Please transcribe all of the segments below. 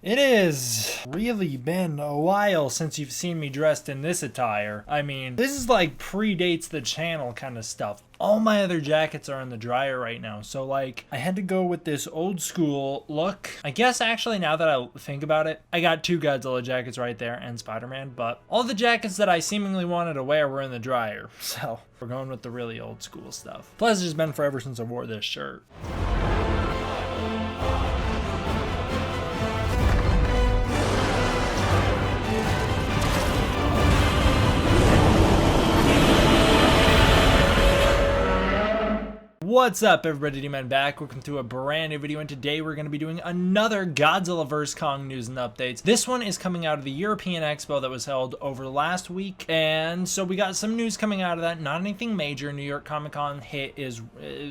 It has really been a while since you've seen me dressed in this attire. I mean, this is like predates the channel kind of stuff. All my other jackets are in the dryer right now, so like I had to go with this old school look. I guess actually now that I think about it, I got 2 Godzilla jackets right there and Spider-Man, but all the jackets that I seemingly wanted to wear were in the dryer, so we're going with the really old school stuff. Plus it's just been forever since I wore this shirt. What's up everybody, D-Man back. Welcome to a brand new video, and today we're going to be doing another Godzilla vs. Kong news and updates. This one is coming out of the European Expo that was held over last week, and so we got some news coming out of that. Not anything major. New York Comic Con hit is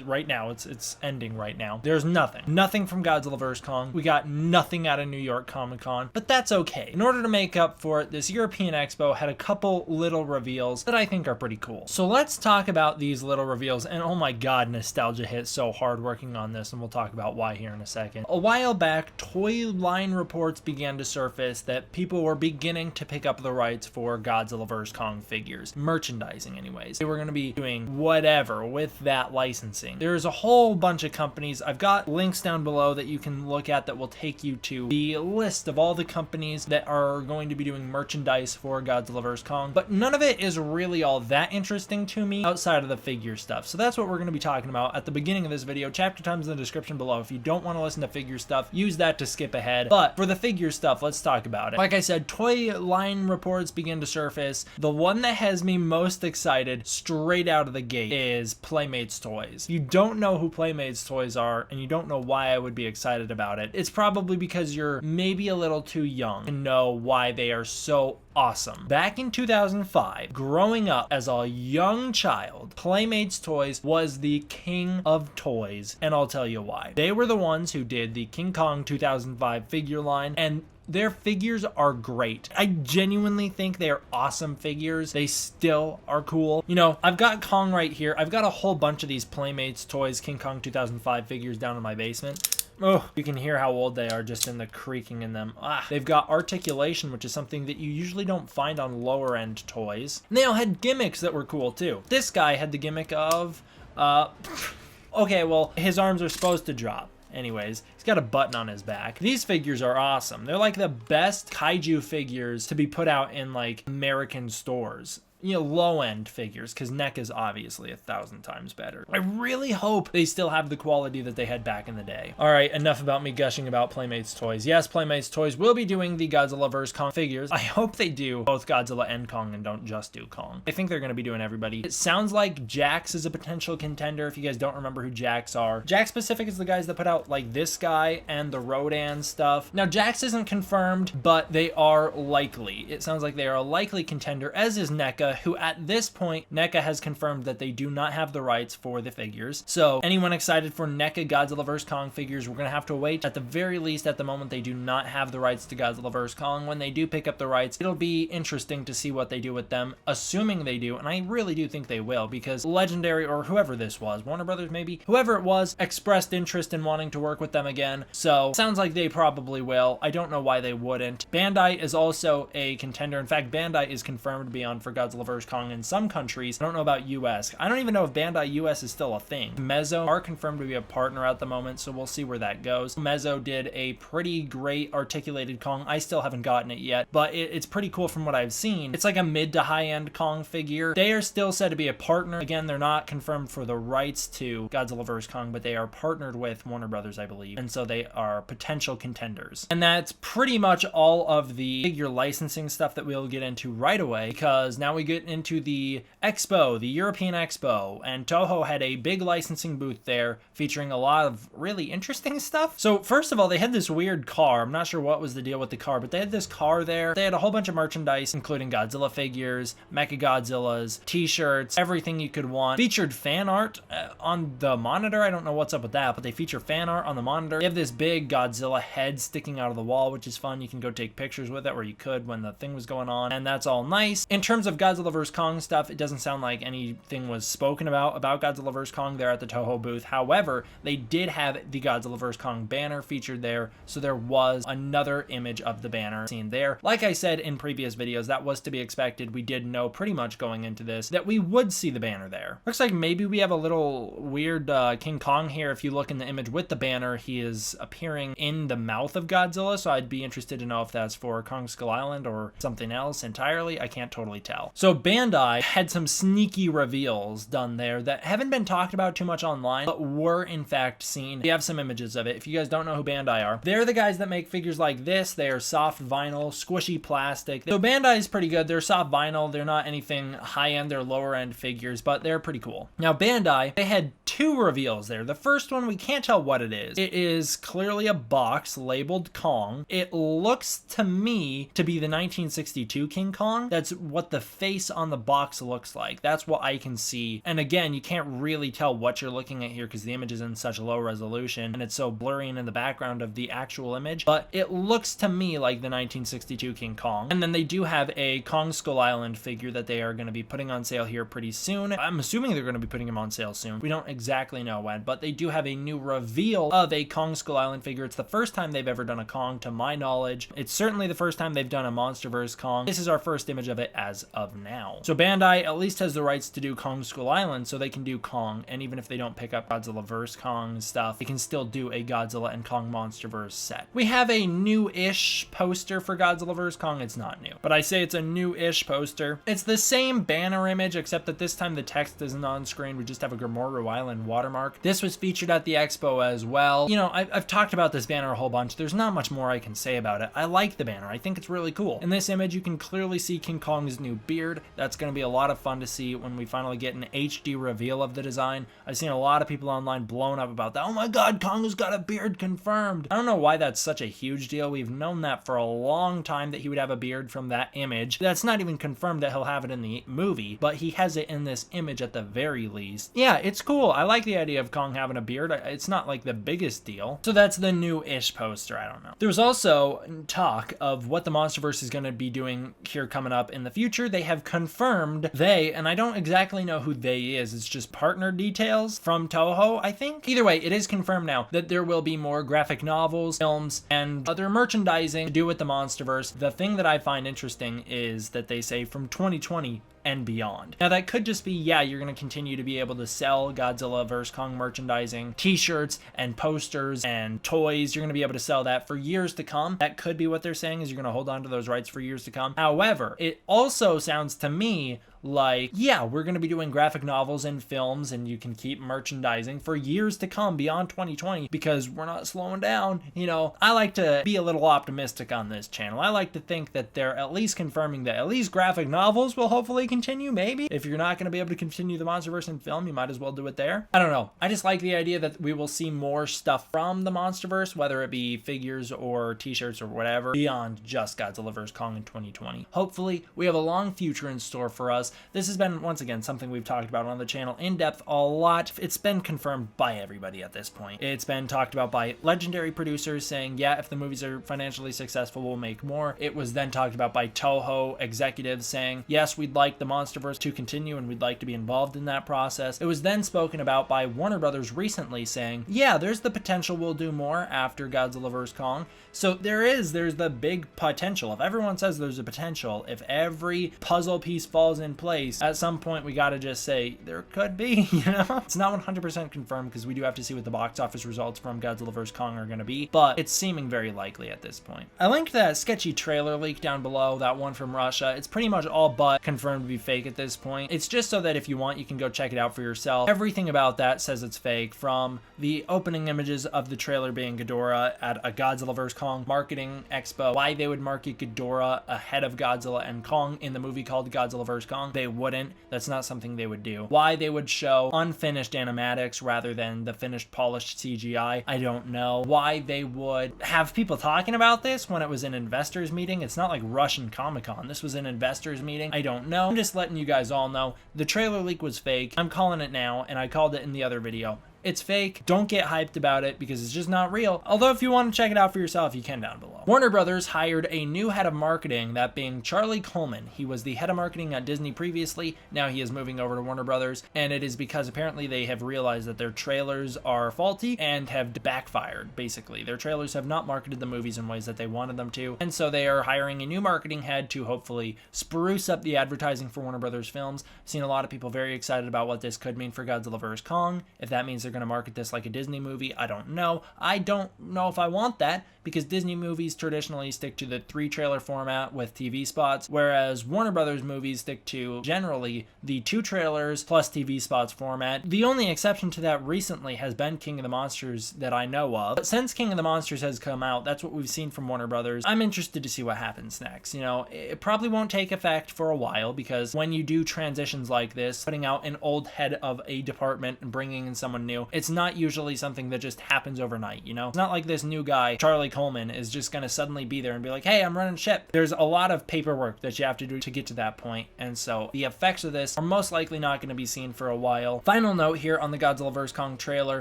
right now. It's ending right now. There's nothing from Godzilla vs. Kong. We got nothing out of New York Comic Con, but that's okay. In order to make up for it, this European Expo had a couple little reveals that I think are pretty cool. So let's talk about these little reveals, and oh my god, nostalgia hit so hard working on this, and we'll talk about why here in a second. A while back, toy line reports began to surface that people were beginning to pick up the rights for Godzilla vs. Kong figures. Merchandising anyways. They were going to be doing whatever with that licensing. There's a whole bunch of companies. I've got links down below that you can look at that will take you to the list of all the companies that are going to be doing merchandise for Godzilla vs. Kong, but none of it is really all that interesting to me outside of the figure stuff. So that's what we're going to be talking about at the beginning of this video. Chapter time's in the description below. If you don't want to listen to figure stuff, use that to skip ahead. But for the figure stuff, let's talk about it. Like I said, toy line reports begin to surface. The one that has me most excited straight out of the gate is Playmates Toys. If you don't know who Playmates Toys are, and you don't know why I would be excited about it, it's probably because you're maybe a little too young to know why they are so awesome. Back in 2005, growing up as a young child, Playmates Toys was the king of toys, and I'll tell you why. They were the ones who did the King Kong 2005 figure line, and their figures are great. I genuinely think they're awesome figures. They still are cool. You know, I've got Kong right here. I've got a whole bunch of these Playmates Toys King Kong 2005 figures down in my basement. Oh, you can hear how old they are just in the creaking in them. They've got articulation, which is something that you usually don't find on lower end toys. And they all had gimmicks that were cool too. This guy had the gimmick of, okay, well, his arms are supposed to drop. Anyways, he's got a button on his back. These figures are awesome. They're like the best kaiju figures to be put out in like American stores. You know, low-end figures, because Neca is obviously 1,000 times better. I really hope they still have the quality that they had back in the day. All right, enough about me gushing about Playmates Toys. Yes, Playmates Toys will be doing the Godzilla vs. Kong figures. I hope they do both Godzilla and Kong and don't just do Kong. I think they're going to be doing everybody. It sounds like Jakks is a potential contender. If you guys don't remember who Jakks are, Jakks Pacific is the guys that put out like this guy and the Rodan stuff. Now, Jakks isn't confirmed, but they are likely. It sounds like they are a likely contender, as is Neca, who at this point, Neca has confirmed that they do not have the rights for the figures. So anyone excited for Neca Godzilla vs. Kong figures, we're going to have to wait. At the very least, at the moment, they do not have the rights to Godzilla vs. Kong. When they do pick up the rights, it'll be interesting to see what they do with them, assuming they do, and I really do think they will, because Legendary, or whoever this was, Warner Brothers maybe, whoever it was, expressed interest in wanting to work with them again. So sounds like they probably will. I don't know why they wouldn't. Bandai is also a contender. In fact, Bandai is confirmed to be on for Godzilla vs. Kong in some countries. I don't know about US. I don't even know if Bandai US is still a thing. Mezo are confirmed to be a partner at the moment, so we'll see where that goes. Mezo did a pretty great articulated Kong. I still haven't gotten it yet, but it's pretty cool from what I've seen. It's like a mid to high end Kong figure. They are still said to be a partner. Again, they're not confirmed for the rights to Godzilla vs. Kong, but they are partnered with Warner Brothers, I believe, and so they are potential contenders. And that's pretty much all of the figure licensing stuff that we'll get into right away, because now we get into the Expo, the European Expo, and Toho had a big licensing booth there featuring a lot of really interesting stuff. So first of all, they had this weird car. I'm not sure what was the deal with the car, but they had this car there. They had a whole bunch of merchandise, including Godzilla figures, Mecha Godzillas, t-shirts, everything you could want. Featured fan art on the monitor. I don't know what's up with that, but they feature fan art on the monitor. They have this big Godzilla head sticking out of the wall, which is fun. You can go take pictures with it, or you could when the thing was going on, and that's all nice. In terms of Godzilla Godzilla vs. Kong stuff, it doesn't sound like anything was spoken about Godzilla vs. Kong there at the Toho booth. However, they did have the Godzilla vs. Kong banner featured there, so there was another image of the banner seen there. Like I said in previous videos, that was to be expected. We did know pretty much going into this that we would see the banner there. Looks like maybe we have a little weird King Kong here. If you look in the image with the banner, he is appearing in the mouth of Godzilla, so I'd be interested to know if that's for Kong Skull Island or something else entirely. I can't totally tell. So Bandai had some sneaky reveals done there that haven't been talked about too much online, but were in fact seen. We have some images of it. If you guys don't know who Bandai are, they're the guys that make figures like this. They are soft vinyl, squishy plastic. So Bandai is pretty good. They're soft vinyl. They're not anything high-end. They're lower-end figures, but they're pretty cool. Now Bandai, they had two reveals there. The first one, we can't tell what it is. It is clearly a box labeled Kong. It looks to me to be the 1962 King Kong. That's what the face on the box looks like. That's what I can see. And again, you can't really tell what you're looking at here because the image is in such low resolution and it's so blurry and in the background of the actual image, but it looks to me like the 1962 King Kong. And then they do have a Kong Skull Island figure that they are going to be putting on sale here pretty soon. I'm assuming they're going to be putting him on sale soon. We don't exactly know when, but they do have a new reveal of a Kong Skull Island figure. It's the first time they've ever done a Kong to my knowledge. It's certainly the first time they've done a MonsterVerse Kong. This is our first image of it as of now. So Bandai at least has the rights to do Kong Skull Island, so they can do Kong, and even if they don't pick up Godzilla vs. Kong stuff, they can still do a Godzilla and Kong MonsterVerse set. We have a new-ish poster for Godzilla vs. Kong. It's not new, but I say it's a new-ish poster. It's the same banner image, except that this time the text isn't on screen. We just have a Grimoro Island watermark. This was featured at the Expo as well. You know, I've talked about this banner a whole bunch. There's not much more I can say about it. I like the banner. I think it's really cool. In this image, you can clearly see King Kong's new beard. That's going to be a lot of fun to see when we finally get an HD reveal of the design. I've seen a lot of people online blowing up about that. Oh my god, Kong has got a beard confirmed. I don't know why that's such a huge deal. We've known that for a long time that he would have a beard from that image. That's not even confirmed that he'll have it in the movie, but he has it in this image at the very least. Yeah, it's cool. I like the idea of Kong having a beard. It's not like the biggest deal. So that's the new-ish poster. I don't know. There was also talk of what the MonsterVerse is going to be doing here coming up in the future. They have confirmed and I don't exactly know who they is. It's just partner details from Toho, I think. Either way, it is confirmed now that there will be more graphic novels, films, and other merchandising to do with the MonsterVerse. The thing that I find interesting is that they say from 2020 and beyond. Now that could just be, yeah, you're going to continue to be able to sell Godzilla vs. Kong merchandising, t-shirts and posters and toys. You're going to be able to sell that for years to come. That could be what they're saying, is you're going to hold on to those rights for years to come. However, it also sounds to me like, yeah, we're going to be doing graphic novels and films, and you can keep merchandising for years to come beyond 2020 because we're not slowing down. You know, I like to be a little optimistic on this channel. I like to think that they're at least confirming that at least graphic novels will hopefully continue, maybe. If you're not going to be able to continue the MonsterVerse in film, you might as well do it there. I don't know. I just like the idea that we will see more stuff from the MonsterVerse, whether it be figures or t-shirts or whatever, beyond just Godzilla vs. Kong in 2020. Hopefully, we have a long future in store for us. This has been, once again, something we've talked about on the channel in depth a lot. It's been confirmed by everybody at this point. It's been talked about by legendary producers saying, yeah, if the movies are financially successful, we'll make more. It was then talked about by Toho executives saying, yes, we'd like the MonsterVerse to continue and we'd like to be involved in that process. It was then spoken about by Warner Brothers recently saying, yeah, there's the potential we'll do more after Godzilla vs. Kong. So there's the big potential. If everyone says there's a potential, if every puzzle piece falls in place, at some point we gotta just say there could be, you know? It's not 100% confirmed because we do have to see what the box office results from Godzilla vs. Kong are gonna be, but it's seeming very likely at this point. I linked that sketchy trailer leak down below, that one from Russia. It's pretty much all but confirmed to be fake at this point. It's just so that if you want, you can go check it out for yourself. Everything about that says it's fake, from the opening images of the trailer being Ghidorah at a Godzilla vs. Kong marketing expo, why they would market Ghidorah ahead of Godzilla and Kong in the movie called Godzilla vs. Kong. They wouldn't. That's not something they would do. Why they would show unfinished animatics rather than the finished polished CGI, I don't know. Why they would have people talking about this when it was an investors meeting. It's not like Russian Comic-Con. This was an investors meeting. I don't know. I'm just letting you guys all know the trailer leak was fake. I'm calling it now, and I called it in the other video. It's fake. Don't get hyped about it because it's just not real. Although if you want to check it out for yourself, you can down below. Warner Brothers hired a new head of marketing, that being Charlie Coleman. He was the head of marketing at Disney previously. Now he is moving over to Warner Brothers, and it is because apparently they have realized that their trailers are faulty and have backfired, basically. Their trailers have not marketed the movies in ways that they wanted them to, and so they are hiring a new marketing head to hopefully spruce up the advertising for Warner Brothers films. I've seen a lot of people very excited about what this could mean for Godzilla vs. Kong. If that means they're going to market this like a Disney movie, I don't know. I don't know if I want that, because Disney movies traditionally stick to the 3-trailer format with TV spots, whereas Warner Brothers movies stick to generally the 2 trailers plus TV spots format. The only exception to that recently has been King of the Monsters that I know of. But since King of the Monsters has come out, that's what we've seen from Warner Brothers. I'm interested to see what happens next. You know, it probably won't take effect for a while, because when you do transitions like this, putting out an old head of a department and bringing in someone new, it's not usually something that just happens overnight, you know? It's not like this new guy, Charlie Coleman, is just going to suddenly be there and be like, hey, I'm running ship. There's a lot of paperwork that you have to do to get to that point, and so the effects of this are most likely not going to be seen for a while. Final note here on the Godzilla vs. Kong trailer: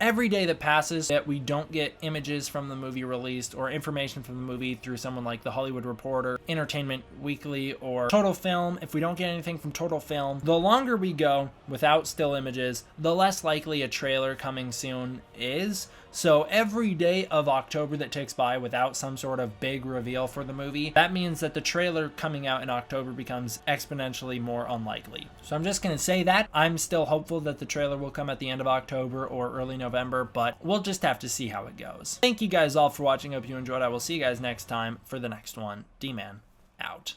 every day that passes that we don't get images from the movie released or information from the movie through someone like The Hollywood Reporter, Entertainment Weekly, or Total Film, if we don't get anything from Total Film, the longer we go without still images, the less likely a trailer coming soon is. So every day of October that ticks by without some sort of big reveal for the movie, that means that the trailer coming out in October becomes exponentially more unlikely. So I'm just going to say that. I'm still hopeful that the trailer will come at the end of October or early November, but we'll just have to see how it goes. Thank you guys all for watching. Hope you enjoyed. I will see you guys next time for the next one. D-Man out.